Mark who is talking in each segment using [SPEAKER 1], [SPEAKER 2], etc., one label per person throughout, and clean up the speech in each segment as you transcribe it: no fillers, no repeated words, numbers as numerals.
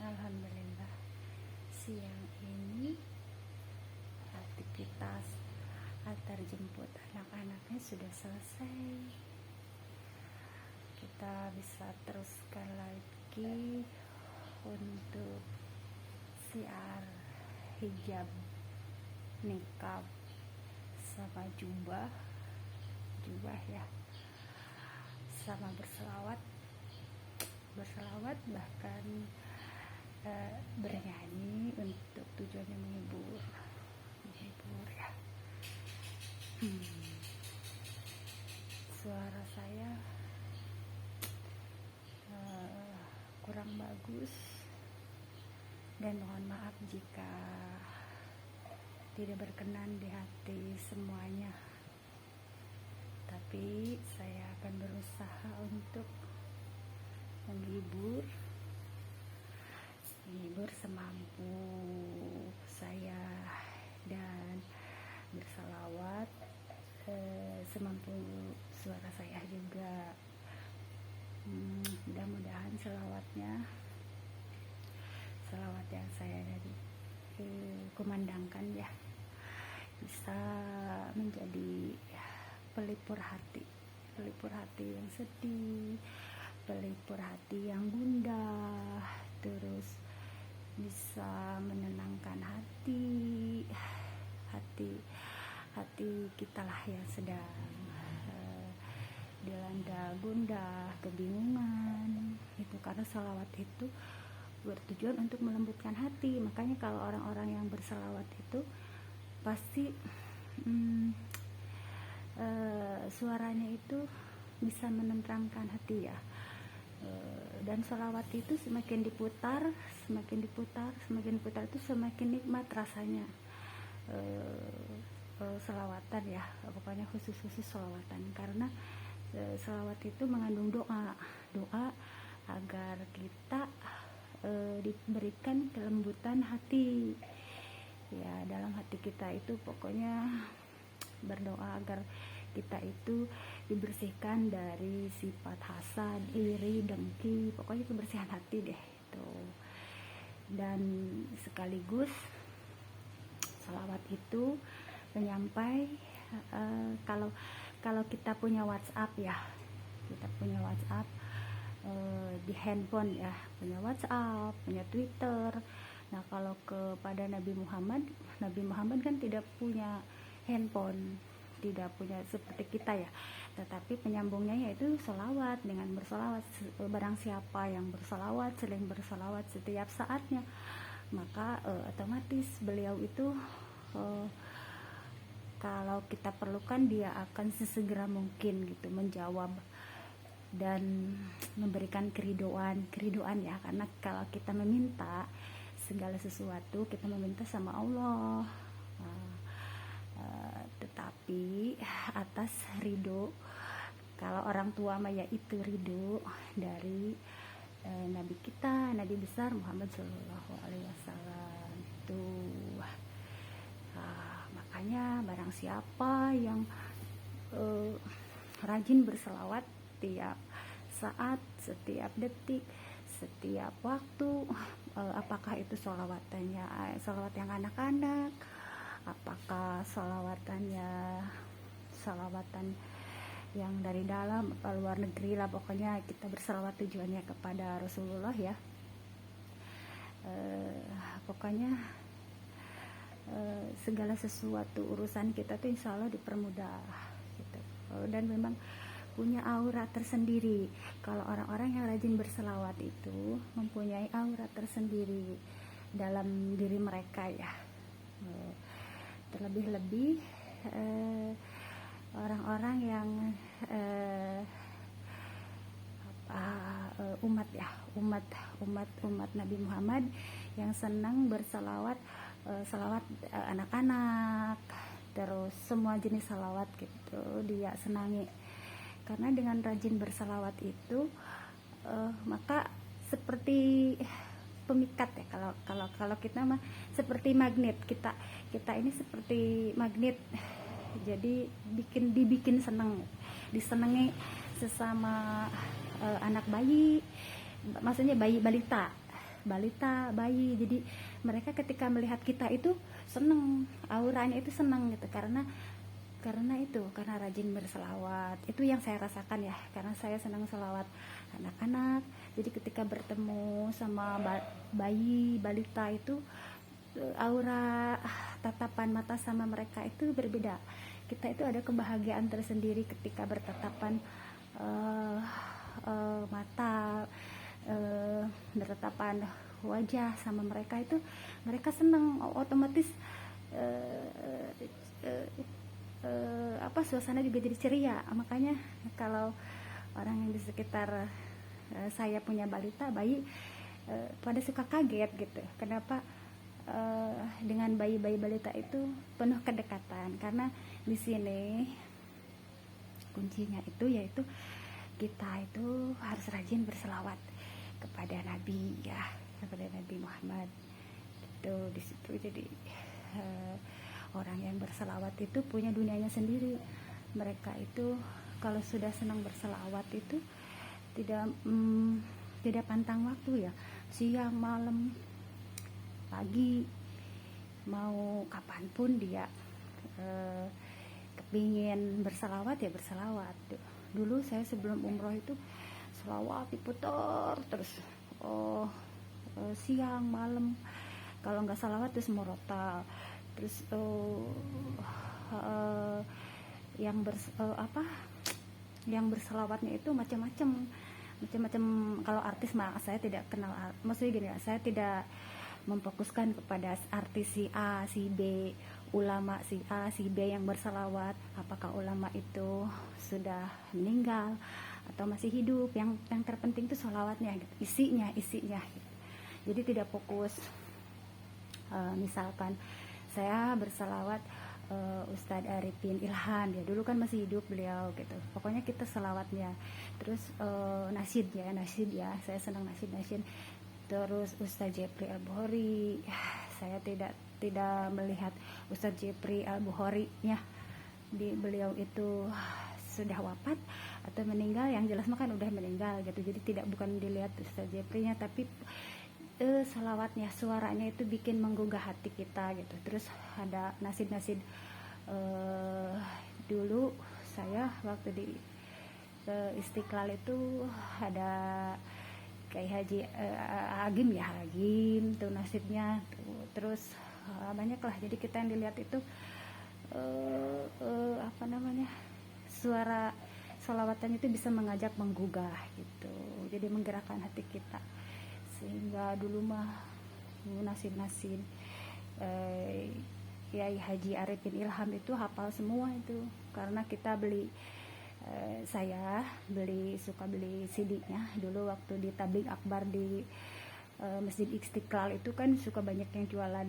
[SPEAKER 1] Alhamdulillah, siang ini aktivitas antar jemput anak-anaknya sudah selesai. Kita bisa teruskan lagi untuk siar hijab, niqab, sama jubah ya, sama berselawat bahkan bernyanyi untuk tujuannya menghibur ya. Suara saya kurang bagus dan mohon maaf jika tidak berkenan di hati semuanya, tapi saya akan berusaha untuk menghibur semampu saya dan berselawat semampu suara saya juga. Mudah-mudahan selawat yang saya kumandangkan ya bisa menjadi pelipur hati yang sedih, pelipur hati yang gundah, terus bisa menenangkan hati kita lah yang sedang dilanda gundah, kebingungan itu, karena salawat itu bertujuan untuk melembutkan hati. Makanya kalau orang-orang yang bersalawat itu pasti suaranya itu bisa menenteramkan hati ya. Dan sholawat itu semakin diputar itu semakin nikmat rasanya. Sholawatan ya, pokoknya khusus sholawatan, karena sholawat itu mengandung doa agar kita diberikan kelembutan hati ya. Dalam hati kita itu pokoknya berdoa agar kita itu dibersihkan dari sifat hasad, iri, dengki, pokoknya kebersihan hati deh itu. Dan sekaligus salawat itu penyampai kalau kita punya WhatsApp ya, di handphone ya, punya WhatsApp, punya Twitter. Nah, kalau kepada Nabi Muhammad kan tidak punya handphone, tidak punya seperti kita ya, tetapi penyambungnya yaitu sholawat. Dengan bersolawat, barang siapa yang bersolawat, sering bersolawat setiap saatnya, maka otomatis beliau itu kalau kita perlukan dia akan sesegera mungkin gitu menjawab dan memberikan keridoan ya. Karena kalau kita meminta segala sesuatu, kita meminta sama Allah, tetapi atas ridho. Kalau orang tua mah ya itu ridho dari Nabi kita, Nabi besar Muhammad Shallallahu Alaihi Wasallam itu. Makanya barang siapa yang rajin berselawat setiap saat, setiap detik, setiap waktu, apakah itu sholawat yang anak-anak, apakah sholawatan yang dari dalam atau luar negeri lah, pokoknya kita berselawat tujuannya kepada Rasulullah ya. Pokoknya segala sesuatu urusan kita tuh insya Allah dipermudah gitu. Dan memang punya aura tersendiri. Kalau orang-orang yang rajin berselawat itu mempunyai aura tersendiri dalam diri mereka ya. Terlebih-lebih orang-orang yang umat Nabi Muhammad yang senang berselawat, selawat anak-anak, terus semua jenis salawat gitu dia senangi. Karena dengan rajin berselawat itu maka seperti pemikat ya, kalau kita mah seperti magnet, kita ini seperti magnet, jadi dibikin seneng, disenangi sesama anak bayi, maksudnya bayi balita balita, bayi. Jadi mereka ketika melihat kita itu seneng, auranya itu seneng gitu, karena rajin berselawat. Itu yang saya rasakan ya, karena saya senang selawat anak-anak. Jadi ketika bertemu sama bayi, balita itu aura tatapan mata sama mereka itu berbeda. Kita itu ada kebahagiaan tersendiri ketika bertatapan mata, bertatapan wajah sama mereka. Itu mereka senang, otomatis suasana juga jadi ceria. Makanya kalau orang yang di sekitar saya punya balita, bayi, pada suka kaget gitu, kenapa dengan bayi-bayi balita itu penuh kedekatan. Karena di sini kuncinya itu yaitu kita itu harus rajin berselawat kepada Nabi ya, kepada Nabi Muhammad. Itu di situ. Jadi orang yang berselawat itu punya dunianya sendiri. Mereka itu kalau sudah senang berselawat itu tidak pantang waktu ya, siang, malam, pagi, mau kapanpun dia kepingin berselawat ya berselawat. Dulu saya sebelum umroh itu selawat diputar terus, siang, malam. Kalau nggak selawat terus murotal. Terus yang berselawatnya itu macam-macam. Kalau artis mah saya tidak kenal, maksudnya gini ya, saya tidak memfokuskan kepada artis si A, si B, ulama si A, si B yang berselawat, apakah ulama itu sudah meninggal atau masih hidup. Yang terpenting itu selawatnya gitu. isinya gitu. Jadi tidak fokus. Misalkan saya berselawat Ustadz Arifin Ilhan, ya dulu kan masih hidup beliau gitu, pokoknya kita selawatnya. Terus nasyid ya, saya senang nasyid. Terus Ustadz Jepri Al-Bukhari, saya tidak melihat Ustadz Jepri Al-Bukhari nya beliau itu sudah wafat atau meninggal. Yang jelas mah kan udah meninggal gitu, jadi bukan dilihat Ustadz Jepri nya, tapi selawatnya, suaranya itu bikin menggugah hati kita gitu. Terus ada nasid dulu saya waktu di Istiqlal itu ada kayak Haji Agim tuh nasidnya tuh. Terus banyak lah, jadi kita yang dilihat itu suara selawatannya itu bisa mengajak, menggugah gitu, jadi menggerakkan hati kita. Sehingga dulu mah nasid Kiai Haji Arifin Ilham itu hafal semua itu, karena kita saya suka beli CD-nya dulu waktu di tabligh akbar di Masjid Istiqlal itu kan suka banyak yang jualan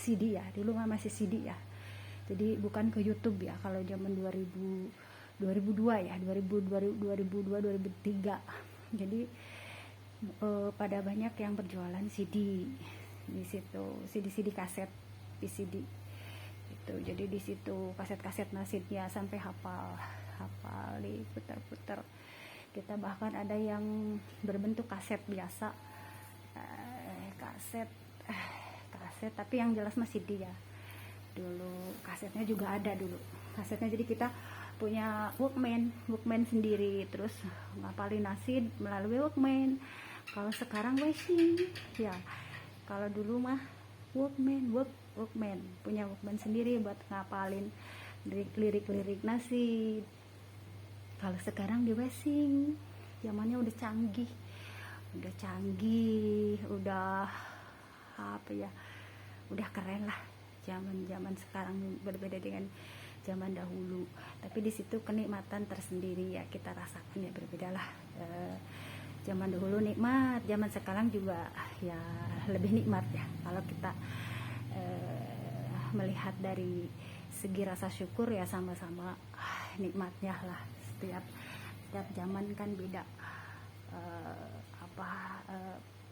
[SPEAKER 1] CD ya, dulu mah masih CD ya, jadi bukan ke YouTube ya. Kalau zaman 2002 ya, 2003, jadi pada banyak yang berjualan CD di situ, CD kaset, VCD itu. Jadi di situ kaset nasidnya sampai hafal diputar-putar. Kita bahkan ada yang berbentuk kaset biasa, kaset tapi yang jelas masih CD ya. Dulu kasetnya juga ada dulu kasetnya, jadi kita punya Walkman sendiri, terus ngapalin nasid melalui Walkman. Kalau sekarang washing ya, kalau dulu mah Walkman punya Walkman sendiri buat ngapalin lirik nasid. Kalau sekarang di washing, zamannya udah canggih, udah udah keren lah. Zaman sekarang berbeda dengan zaman dahulu, tapi di situ kenikmatan tersendiri ya kita rasakan ya, berbeda lah. Zaman dahulu nikmat, zaman sekarang juga ya lebih nikmat ya kalau kita melihat dari segi rasa syukur ya, sama-sama nikmatnya lah. Setiap zaman kan beda,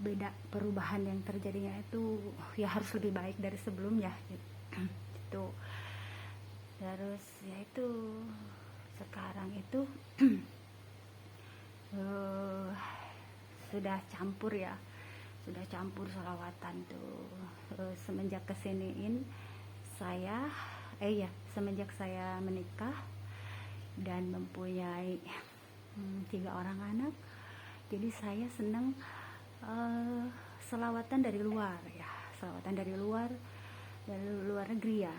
[SPEAKER 1] beda perubahan yang terjadinya itu ya harus lebih baik dari sebelumnya gitu. Terus ya itu sekarang itu sudah campur ya, sudah campur salawatan tuh. Semenjak kesiniin saya semenjak saya menikah dan mempunyai 3 orang anak, jadi saya senang selawatan dari luar ya, selawatan dari luar negeri ya.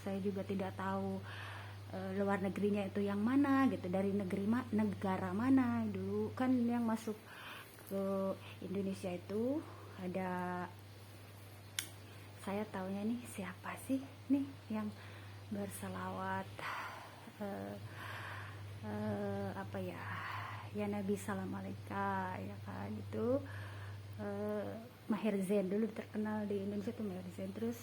[SPEAKER 1] Saya juga tidak tahu luar negerinya itu yang mana gitu, dari negara mana. Dulu kan yang masuk ke Indonesia itu ada, saya taunya nih siapa sih nih yang berselawat apa ya, ya Nabi salam alaika ya kan, itu Maher Zain dulu terkenal di Indonesia tuh, Maher Zain. Terus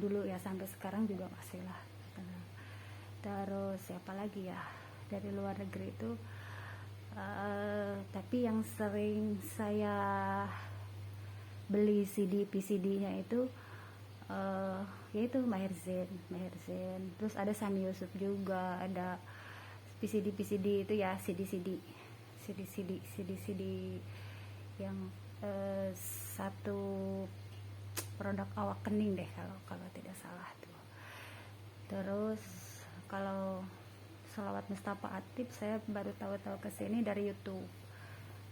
[SPEAKER 1] dulu ya, sampai sekarang juga masih lah. Terus siapa lagi ya dari luar negeri itu, tapi yang sering saya beli PCD-nya itu yaitu Maher Zain. Terus ada Sami Yusuf juga, ada PCD itu ya, CD yang satu produk awak kening deh kalau tidak salah tuh. Terus kalau selawat Mustafa Atib saya baru tahu kesini dari YouTube,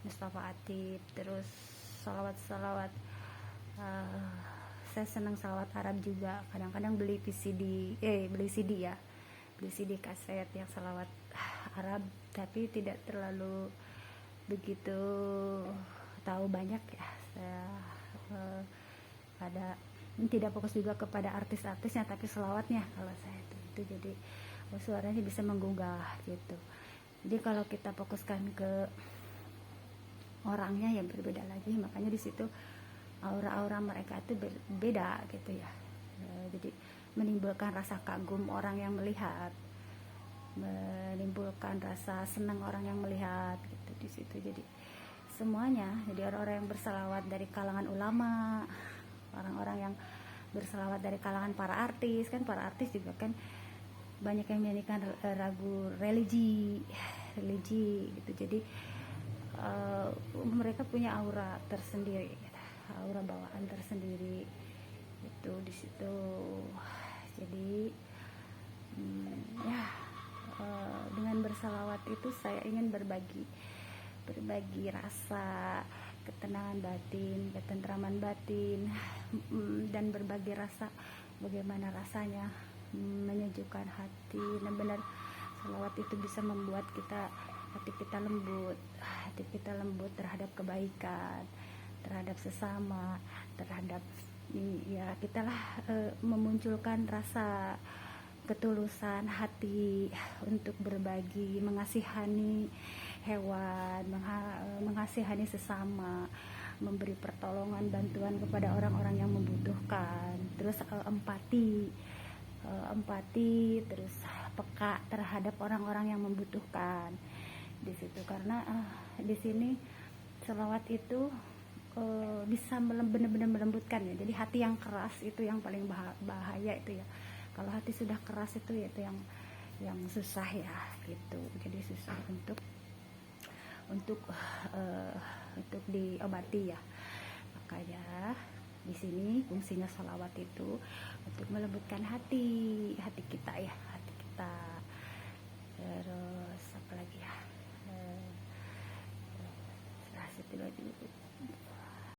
[SPEAKER 1] Mustafa Atib. Terus selawat saya senang selawat Arab juga, kadang-kadang beli CD ya, beli CD kaset yang selawat Arab, tapi tidak terlalu begitu tahu banyak ya. Saya tidak fokus juga kepada artis-artisnya, tapi selawatnya kalau saya itu jadi suaranya bisa menggugah gitu. Jadi kalau kita fokuskan ke orangnya yang berbeda lagi, makanya di situ aura mereka itu beda gitu ya. Jadi menimbulkan rasa kagum orang yang melihat, menimbulkan rasa senang orang yang melihat gitu di situ. Jadi semuanya, jadi orang-orang yang berselawat dari kalangan ulama, orang-orang yang berselawat dari kalangan para artis juga kan banyak yang menyanyikan lagu religi gitu. Jadi mereka punya aura tersendiri, aura bawaan tersendiri itu di situ. Jadi dengan bersalawat itu saya ingin berbagi rasa ketenangan batin, ketentraman batin, dan berbagi rasa bagaimana rasanya menyejukkan hati. Nah benar, salawat itu bisa membuat hati kita lembut terhadap kebaikan, terhadap sesama, terhadap ya kita memunculkan rasa ketulusan hati untuk berbagi, mengasihani hewan, mengasihani sesama, memberi pertolongan, bantuan kepada orang-orang yang membutuhkan. Terus empati, terus peka terhadap orang-orang yang membutuhkan di situ. Karena di sini selawat itu bisa benar-benar melembutkan ya. Jadi hati yang keras itu yang paling bahaya itu ya. Kalau hati sudah keras itu ya, itu yang susah ya gitu. Jadi susah untuk diobati ya. Makanya di sini fungsinya sholawat itu untuk melembutkan hati kita ya, hati kita. Terus apa lagi ya,